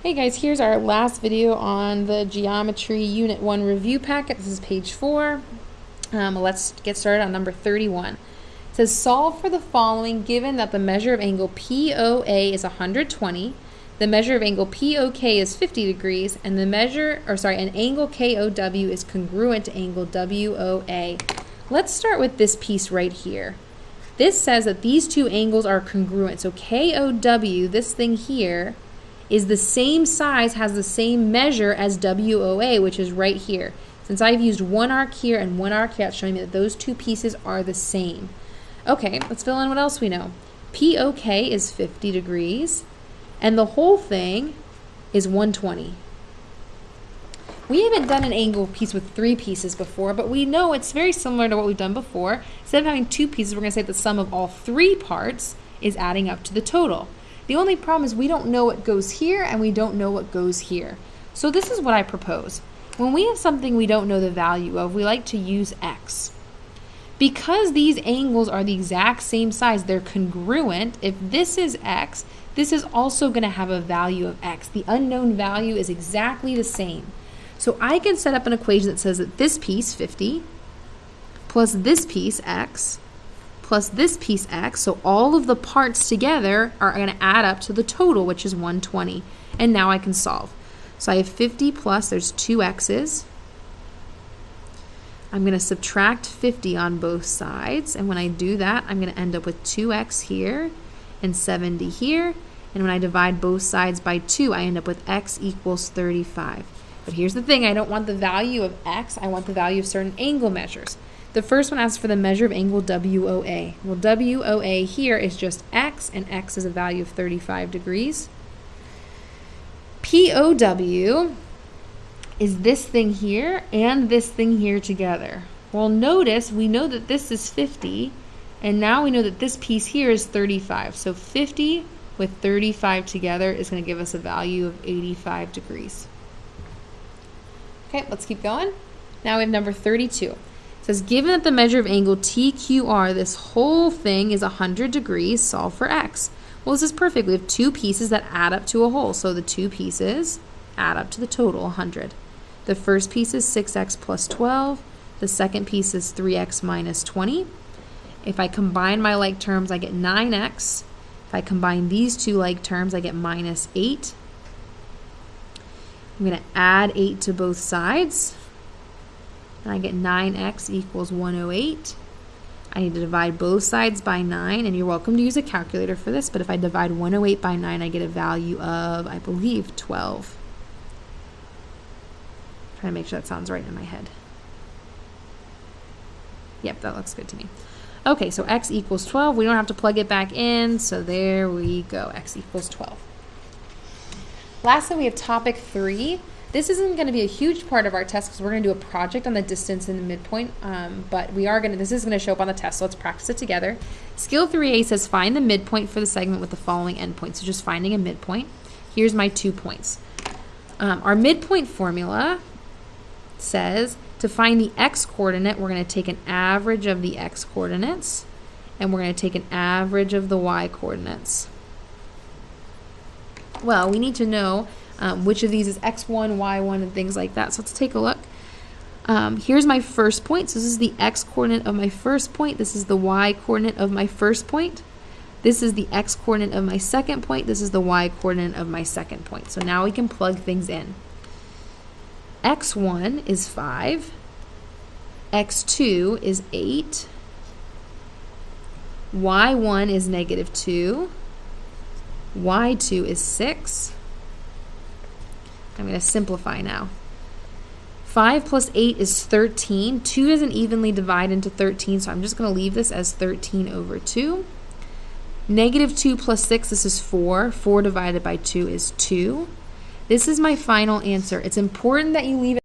Hey guys, here's our last video on the Geometry Unit 1 review packet. This is page 4. Let's get started on number 31. It says solve for the following given that the measure of angle POA is 120, the measure of angle POK is 50 degrees, and the angle KOW is congruent to angle WOA. Let's start with this piece right here. This says that these two angles are congruent. So KOW, this thing here, is the same size, has the same measure as WOA, which is right here. Since I've used one arc here and one arc here, it's showing me that those two pieces are the same. Okay, let's fill in what else we know. POK is 50 degrees, and the whole thing is 120. We haven't done an angle piece with 3 pieces before, but we know it's very similar to what we've done before. Instead of having 2 pieces, we're going to say that the sum of all 3 parts is adding up to the total. The only problem is we don't know what goes here and we don't know what goes here. So this is what I propose. When we have something we don't know the value of, we like to use x. Because these angles are the exact same size, they're congruent. If this is x, this is also going to have a value of x. The unknown value is exactly the same. So I can set up an equation that says that this piece, 50, plus this piece, x, plus this piece x, so all of the parts together are going to add up to the total, which is 120. And now I can solve. So I have 50 plus, there's 2 x's. I'm going to subtract 50 on both sides, and when I do that, I'm going to end up with 2x here and 70 here. And when I divide both sides by 2, I end up with x equals 35. But here's the thing, I don't want the value of x, I want the value of certain angle measures. The first one asks for the measure of angle WOA. Well, WOA here is just x, and x is a value of 35 degrees. POW is this thing here and this thing here together. Well, notice we know that this is 50, and now we know that this piece here is 35. So 50 with 35 together is going to give us a value of 85 degrees. Okay, let's keep going. Now we have number 32. It says, given that the measure of angle TQR, this whole thing is 100 degrees, solve for x. Well, this is perfect. We have 2 pieces that add up to a whole. So the 2 pieces add up to the total, 100. The first piece is 6x plus 12. The second piece is 3x minus 20. If I combine my like terms, I get 9x. If I combine these 2 like terms, I get minus 8. I'm going to add 8 to both sides. And I get 9x equals 108. I need to divide both sides by 9, and you're welcome to use a calculator for this, but if I divide 108 by 9, I get a value of, I believe, 12. Trying to make sure that sounds right in my head. Yep, that looks good to me. Okay, so x equals 12. We don't have to plug it back in, so there we go. X equals 12. Lastly, we have topic 3. This isn't going to be a huge part of our test because we're going to do a project on the distance and the midpoint, but this is going to show up on the test, so let's practice it together. Skill 3A says find the midpoint for the segment with the following endpoints. So just finding a midpoint. Here's my 2 points. Our midpoint formula says to find the x coordinate, we're going to take an average of the x coordinates, and we're going to take an average of the y coordinates. Well, we need to know which of these is x1, y1, and things like that. So let's take a look. Here's my first point. So this is the x coordinate of my first point. This is the y coordinate of my first point. This is the x coordinate of my second point. This is the y coordinate of my second point. So now we can plug things in. x1 is 5. x2 is 8. y1 is -2. y2 is 6. I'm going to simplify now. 5 plus 8 is 13. 2 doesn't evenly divide into 13, so I'm just going to leave this as 13 over 2. -2 plus 6, this is 4. 4 divided by 2 is 2. This is my final answer. It's important that you leave it